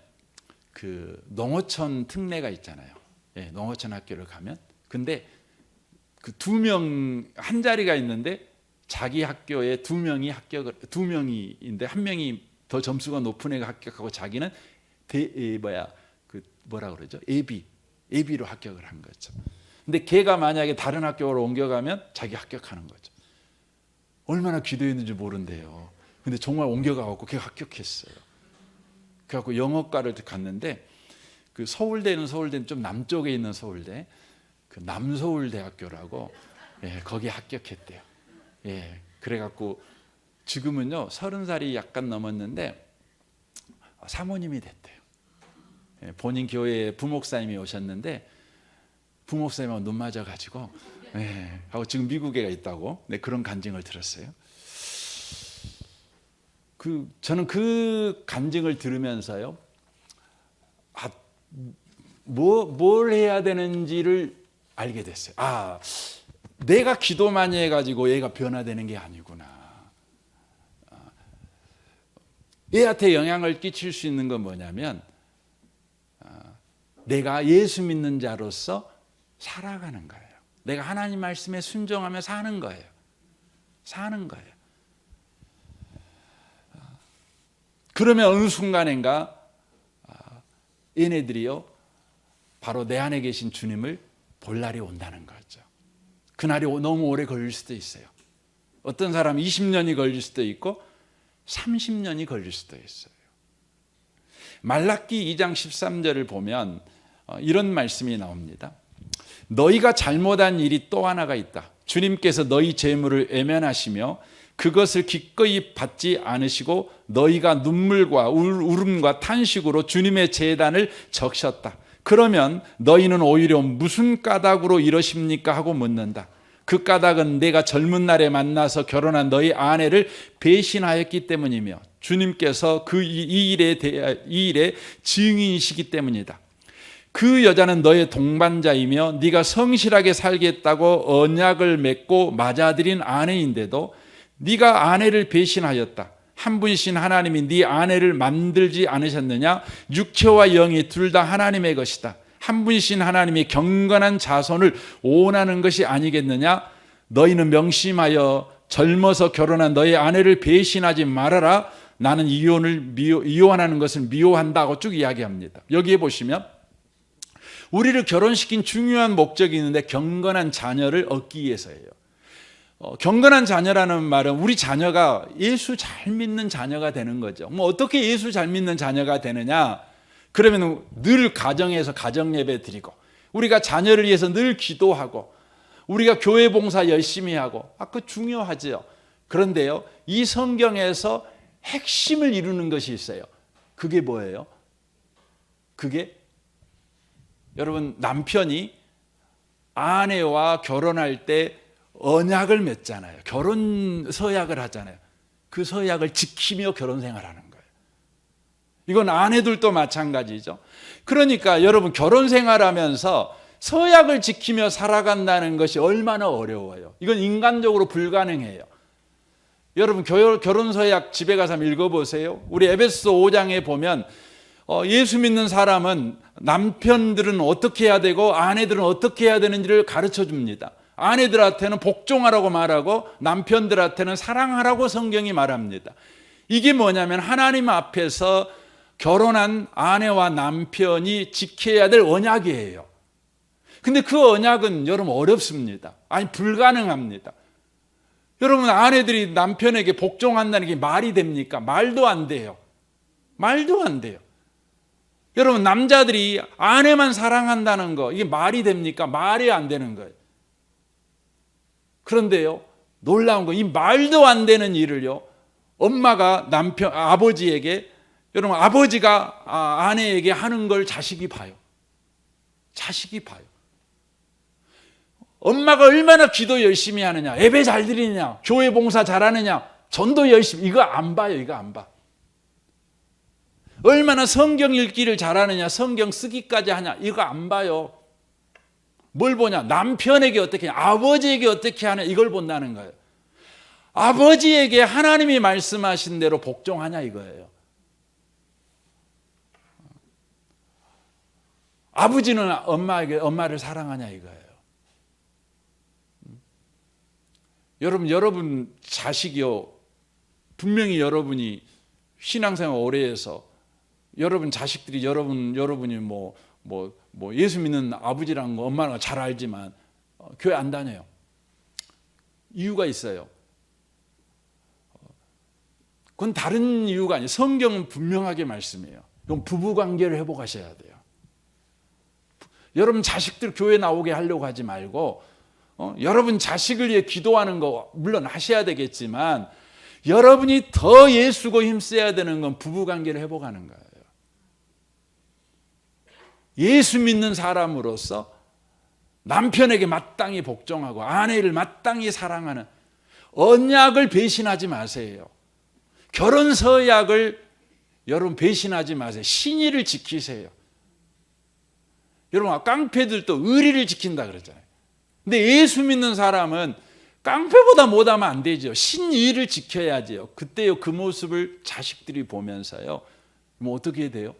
그 농어촌 특례가 있잖아요. 예, 농어촌 학교를 가면 근데 그 2명 한 자리가 있는데 자기 학교에 2명이 합격을 2명인데 한 명이 더 점수가 높은 애가 합격하고 자기는 뭐라 그러죠? 예비로 합격을 한 거죠. 근데 걔가 만약에 다른 학교로 옮겨가면 자기 합격하는 거죠. 얼마나 기도했는지 모른대요. 근데 정말 옮겨가고 걔가 합격했어요. 그래갖고 영어과를 갔는데 그 서울대는 좀 남쪽에 있는 서울대, 그 남서울대학교라고 예, 거기에 합격했대요. 예, 그래갖고 지금은요 30살이 약간 넘었는데 사모님이 됐대요. 예, 본인 교회에 부목사님이 오셨는데 부목사님하고 눈 맞아가지고 예, 하고 지금 미국에 있다고 네, 그런 간증을 들었어요. 저는 그 간증을 들으면서요, 뭘 해야 되는지를 알게 됐어요. 내가 기도 많이 해가지고 얘가 변화되는 게 아니구나. 얘한테 영향을 끼칠 수 있는 건 뭐냐면 내가 예수 믿는 자로서 살아가는 거예요. 내가 하나님 말씀에 순종하며 사는 거예요. 그러면 어느 순간인가 얘네들이요 바로 내 안에 계신 주님을 볼 날이 온다는 거죠. 그날이 너무 오래 걸릴 수도 있어요. 어떤 사람은 20년이 걸릴 수도 있고 30년이 걸릴 수도 있어요. 말라기 2장 13절을 보면 이런 말씀이 나옵니다. 너희가 잘못한 일이 또 하나가 있다. 주님께서 너희 재물을 외면하시며 그것을 기꺼이 받지 않으시고 너희가 눈물과 울음과 탄식으로 주님의 제단을 적셨다. 그러면 너희는 오히려 무슨 까닭으로 이러십니까? 하고 묻는다. 그 까닭은 내가 젊은 날에 만나서 결혼한 너희 아내를 배신하였기 때문이며 주님께서 이 일에 증인이시기 때문이다. 그 여자는 너의 동반자이며 네가 성실하게 살겠다고 언약을 맺고 맞아들인 아내인데도 네가 아내를 배신하였다. 한 분이신 하나님이 네 아내를 만들지 않으셨느냐? 육체와 영이 둘 다 하나님의 것이다. 한 분이신 하나님이 경건한 자손을 원하는 것이 아니겠느냐? 너희는 명심하여 젊어서 결혼한 너희 아내를 배신하지 말아라. 나는 이혼하는 것을 미워한다고 쭉 이야기합니다. 여기에 보시면 우리를 결혼시킨 중요한 목적이 있는데 경건한 자녀를 얻기 위해서예요. 경건한 자녀라는 말은 우리 자녀가 예수 잘 믿는 자녀가 되는 거죠. 어떻게 예수 잘 믿는 자녀가 되느냐? 그러면 늘 가정에서 가정 예배 드리고 우리가 자녀를 위해서 늘 기도하고 우리가 교회 봉사 열심히 하고 그 중요하죠. 그런데요, 이 성경에서 핵심을 이루는 것이 있어요. 그게 뭐예요? 그게 여러분 남편이 아내와 결혼할 때 언약을 맺잖아요. 결혼 서약을 하잖아요. 그 서약을 지키며 결혼 생활하는 거예요. 이건 아내들도 마찬가지죠. 그러니까 여러분 결혼 생활하면서 서약을 지키며 살아간다는 것이 얼마나 어려워요. 이건 인간적으로 불가능해요. 여러분 결혼 서약 집에 가서 한번 읽어보세요. 우리 에베소 5장에 보면 예수 믿는 사람은 남편들은 어떻게 해야 되고 아내들은 어떻게 해야 되는지를 가르쳐 줍니다. 아내들한테는 복종하라고 말하고 남편들한테는 사랑하라고 성경이 말합니다. 이게 뭐냐면 하나님 앞에서 결혼한 아내와 남편이 지켜야 될 언약이에요. 근데 그 언약은 여러분 어렵습니다. 불가능합니다. 여러분 아내들이 남편에게 복종한다는 게 말이 됩니까? 말도 안 돼요. 여러분 남자들이 아내만 사랑한다는 거 이게 말이 됩니까? 말이 안 되는 거예요. 그런데요, 놀라운 거, 이 말도 안 되는 일을요, 엄마가 아버지에게, 여러분, 아버지가 아내에게 하는 걸 자식이 봐요. 엄마가 얼마나 기도 열심히 하느냐, 예배 잘 드리느냐, 교회 봉사 잘하느냐, 전도 열심히, 이거 안 봐요. 이거 안 봐. 얼마나 성경 읽기를 잘하느냐, 성경 쓰기까지 하냐, 이거 안 봐요. 뭘 보냐? 남편에게 어떻게 하냐, 아버지에게 어떻게 하냐, 이걸 본다는 거예요. 아버지에게 하나님이 말씀하신 대로 복종하냐 이거예요. 아버지는 엄마를 사랑하냐 이거예요. 여러분 자식이요, 분명히 여러분이 신앙생활 오래 해서 여러분 자식들이 여러분이 뭐 예수 믿는 아버지랑 엄마랑 잘 알지만 교회 안 다녀요. 이유가 있어요. 그건 다른 이유가 아니에요. 성경은 분명하게 말씀해요. 이건 부부관계를 회복하셔야 돼요. 여러분 자식들 교회 나오게 하려고 하지 말고 여러분 자식을 위해 기도하는 거 물론 하셔야 되겠지만 여러분이 더 예수고 힘써야 되는 건 부부관계를 회복하는 거예요. 예수 믿는 사람으로서 남편에게 마땅히 복종하고 아내를 마땅히 사랑하는 언약을 배신하지 마세요. 결혼 서약을 여러분 배신하지 마세요. 신의를 지키세요. 여러분 깡패들도 의리를 지킨다 그러잖아요. 근데 예수 믿는 사람은 깡패보다 못하면 안 되죠. 신의를 지켜야지요. 그때요 그 모습을 자식들이 보면서요 뭐 어떻게 돼요?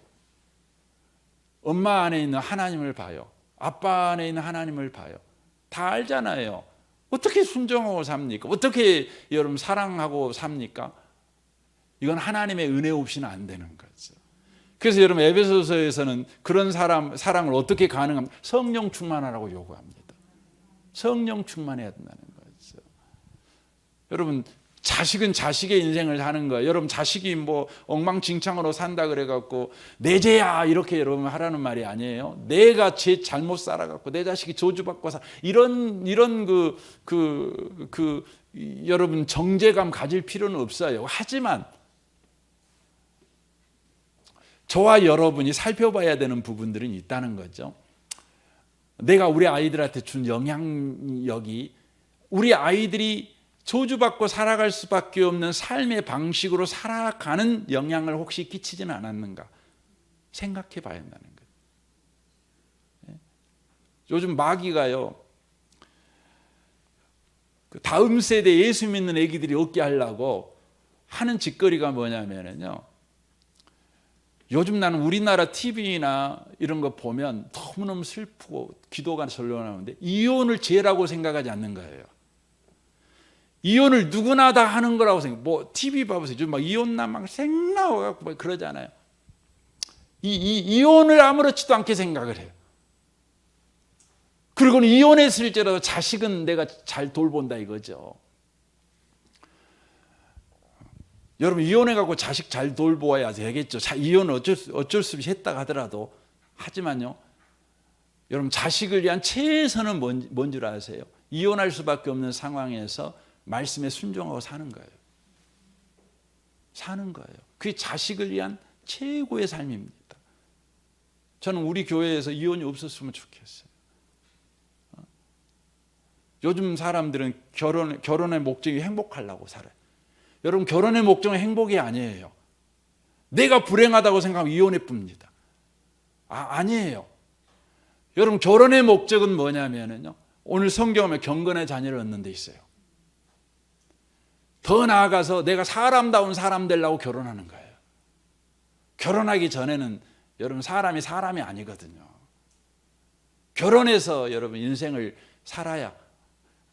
엄마 안에 있는 하나님을 봐요. 아빠 안에 있는 하나님을 봐요. 다 알잖아요. 어떻게 순종하고 삽니까? 어떻게 여러분 사랑하고 삽니까? 이건 하나님의 은혜 없이는 안 되는 거죠. 그래서 여러분 에베소서에서는 그런 사랑을 어떻게 가능합니까? 성령 충만하라고 요구합니다. 성령 충만해야 된다는 거죠. 여러분 자식은 자식의 인생을 사는 거예요. 여러분 자식이 뭐 엉망진창으로 산다 그래갖고 내 죄야 이렇게 여러분 하라는 말이 아니에요. 내가 죄 잘못 살아갖고 내 자식이 저주받고 이런 여러분 정죄감 가질 필요는 없어요. 하지만 저와 여러분이 살펴봐야 되는 부분들은 있다는 거죠. 내가 우리 아이들한테 준 영향력이 우리 아이들이 저주받고 살아갈 수밖에 없는 삶의 방식으로 살아가는 영향을 혹시 끼치지는 않았는가 생각해 봐야 한다는 거예요. 요즘 마귀가요 다음 세대 예수 믿는 애기들이 얻게 하려고 하는 짓거리가 뭐냐면요, 요즘 나는 우리나라 TV나 이런 거 보면 너무너무 슬프고 기도가 절로 나오는데 이혼을 죄라고 생각하지 않는 거예요. 이혼을 누구나 다 하는 거라고 생각. 뭐 TV 봐보세요. 요즘 막 이혼남 막 생 나와갖고 뭐 그러잖아요. 이혼을 아무렇지도 않게 생각을 해요. 그리고는 이혼했을지라도 자식은 내가 잘 돌본다 이거죠. 여러분 이혼해갖고 자식 잘 돌보아야 되겠죠. 이혼을 어쩔 수 없이 했다 하더라도. 하지만요, 여러분 자식을 위한 최선은 뭔 줄 아세요? 이혼할 수밖에 없는 상황에서 말씀에 순종하고 사는 거예요. 사는 거예요. 그게 자식을 위한 최고의 삶입니다. 저는 우리 교회에서 이혼이 없었으면 좋겠어요. 요즘 사람들은 결혼의 목적이 행복하려고 살아요. 여러분 결혼의 목적은 행복이 아니에요. 내가 불행하다고 생각하면 이혼해 뿝니다. 아니에요. 여러분 결혼의 목적은 뭐냐면요, 오늘 성경에 경건의 자녀를 얻는 데 있어요. 더 나아가서 내가 사람다운 사람 되려고 결혼하는 거예요. 결혼하기 전에는 여러분 사람이 아니거든요. 결혼해서 여러분 인생을 살아야,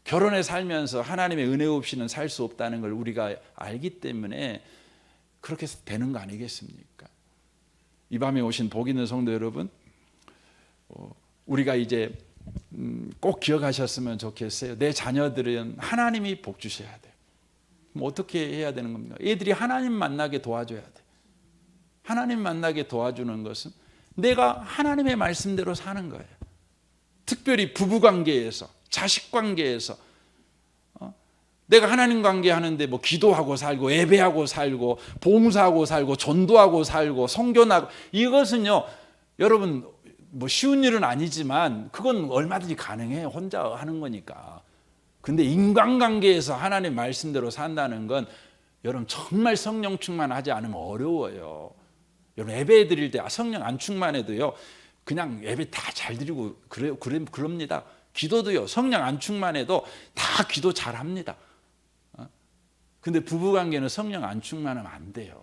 결혼에 살면서 하나님의 은혜 없이는 살 수 없다는 걸 우리가 알기 때문에 그렇게 되는 거 아니겠습니까? 이 밤에 오신 복 있는 성도 여러분, 우리가 이제 꼭 기억하셨으면 좋겠어요. 내 자녀들은 하나님이 복 주셔야 돼요. 그럼 어떻게 해야 되는 겁니까? 애들이 하나님 만나게 도와줘야 돼. 하나님 만나게 도와주는 것은 내가 하나님의 말씀대로 사는 거예요. 특별히 부부관계에서, 자식관계에서 내가 하나님 관계하는데 뭐 기도하고 살고 예배하고 살고 봉사하고 살고 전도하고 살고 성교하고, 이것은요 여러분 뭐 쉬운 일은 아니지만 그건 얼마든지 가능해요. 혼자 하는 거니까. 근데 인간관계에서 하나님 말씀대로 산다는 건 여러분 정말 성령 충만하지 않으면 어려워요. 여러분 예배 드릴 때 성령 안 충만해도요, 그냥 예배 다 잘 드리고 그럽니다. 기도도요, 성령 안 충만해도 다 기도 잘 합니다. 근데 부부관계는 성령 안 충만하면 안 돼요.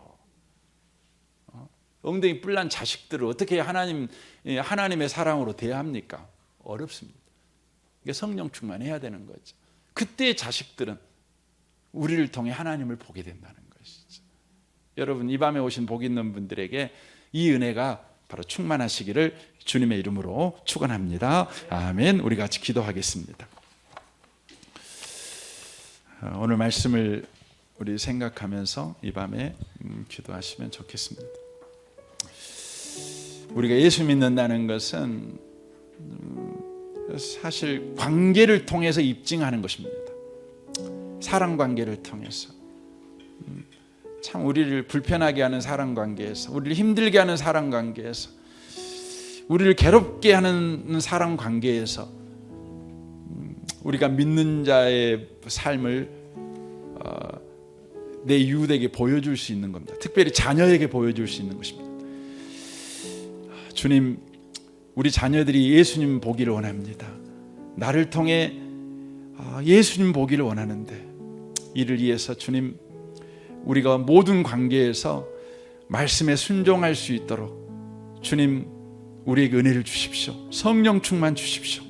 엉덩이 뿔난 자식들을 어떻게 하나님의 사랑으로 대합니까? 어렵습니다. 이게 성령 충만해야 되는 거죠. 그때 자식들은 우리를 통해 하나님을 보게 된다는 것이죠. 여러분, 이 밤에 오신 복 있는 분들에게 이 은혜가 바로 충만하시기를 주님의 이름으로 축원합니다. 아멘. 우리 같이 기도하겠습니다. 오늘 말씀을 우리 생각하면서 이 밤에 기도하시면 좋겠습니다. 우리가 예수 믿는다는 것은 사실 관계를 통해서 입증하는 것입니다. 사랑 관계를 통해서, 참 우리를 불편하게 하는 사랑 관계에서, 우리를 힘들게 하는 사랑 관계에서, 우리를 괴롭게 하는 사랑 관계에서 우리가 믿는 자의 삶을 내 이웃에게 보여줄 수 있는 겁니다. 특별히 자녀에게 보여줄 수 있는 것입니다. 주님, 우리 자녀들이 예수님 보기를 원합니다. 나를 통해 예수님 보기를 원하는데, 이를 위해서 주님, 우리가 모든 관계에서 말씀에 순종할 수 있도록 주님, 우리에게 은혜를 주십시오. 성령 충만 주십시오.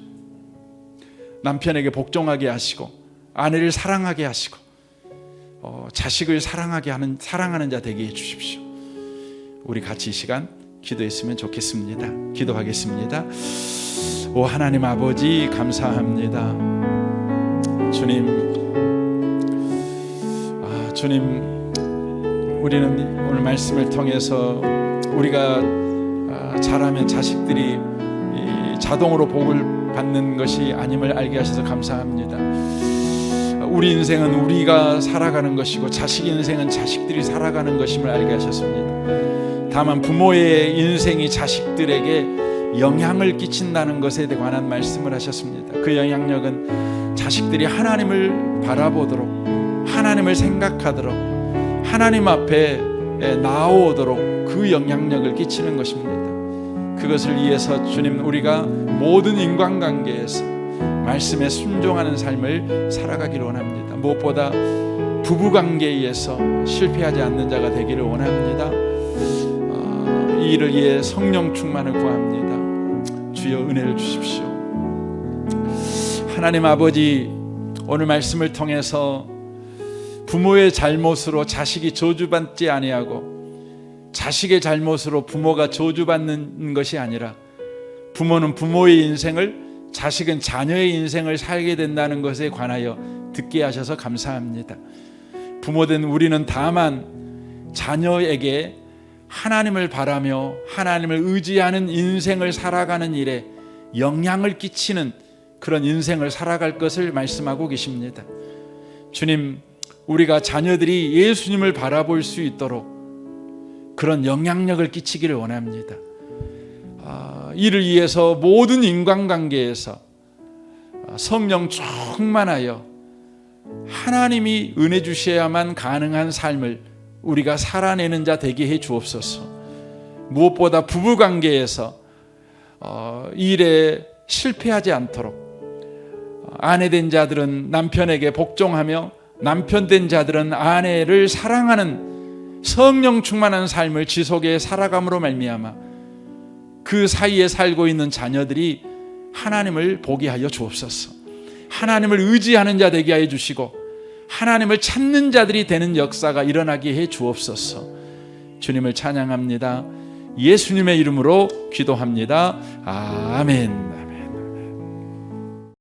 남편에게 복종하게 하시고, 아내를 사랑하게 하시고, 자식을 사랑하는 자 되게 해 주십시오. 우리 같이 이 시간 기도했으면 좋겠습니다. 기도하겠습니다. 오 하나님 아버지, 감사합니다. 주님, 우리는 오늘 말씀을 통해서 우리가 잘하면 자식들이 자동으로 복을 받는 것이 아님을 알게 하셔서 감사합니다. 우리 인생은 우리가 살아가는 것이고 자식 인생은 자식들이 살아가는 것임을 알게 하셨습니다. 다만 부모의 인생이 자식들에게 영향을 끼친다는 것에 관한 말씀을 하셨습니다. 그 영향력은 자식들이 하나님을 바라보도록, 하나님을 생각하도록, 하나님 앞에 나아오도록 그 영향력을 끼치는 것입니다. 그것을 위해서 주님, 우리가 모든 인간관계에서 말씀에 순종하는 삶을 살아가기를 원합니다. 무엇보다 부부관계에서 실패하지 않는 자가 되기를 원합니다. 이 일을 위해 성령 충만을 구합니다. 주여 은혜를 주십시오. 하나님 아버지, 오늘 말씀을 통해서 부모의 잘못으로 자식이 저주받지 아니하고 자식의 잘못으로 부모가 저주받는 것이 아니라, 부모는 부모의 인생을, 자식은 자녀의 인생을 살게 된다는 것에 관하여 듣게 하셔서 감사합니다. 부모된 우리는 다만 자녀에게 하나님을 바라며 하나님을 의지하는 인생을 살아가는 일에 영향을 끼치는 그런 인생을 살아갈 것을 말씀하고 계십니다. 주님, 우리가 자녀들이 예수님을 바라볼 수 있도록 그런 영향력을 끼치기를 원합니다. 이를 위해서 모든 인간관계에서 성령 충만하여 하나님이 은혜 주셔야만 가능한 삶을 우리가 살아내는 자 되게 해 주옵소서. 무엇보다 부부관계에서 일에 실패하지 않도록, 아내된 자들은 남편에게 복종하며 남편된 자들은 아내를 사랑하는 성령 충만한 삶을 지속해 살아감으로 말미암아 그 사이에 살고 있는 자녀들이 하나님을 보게 하여 주옵소서. 하나님을 의지하는 자 되게 하여 주시고 하나님을 찾는 자들이 되는 역사가 일어나게 해 주옵소서. 주님을 찬양합니다. 예수님의 이름으로 기도합니다. 아멘.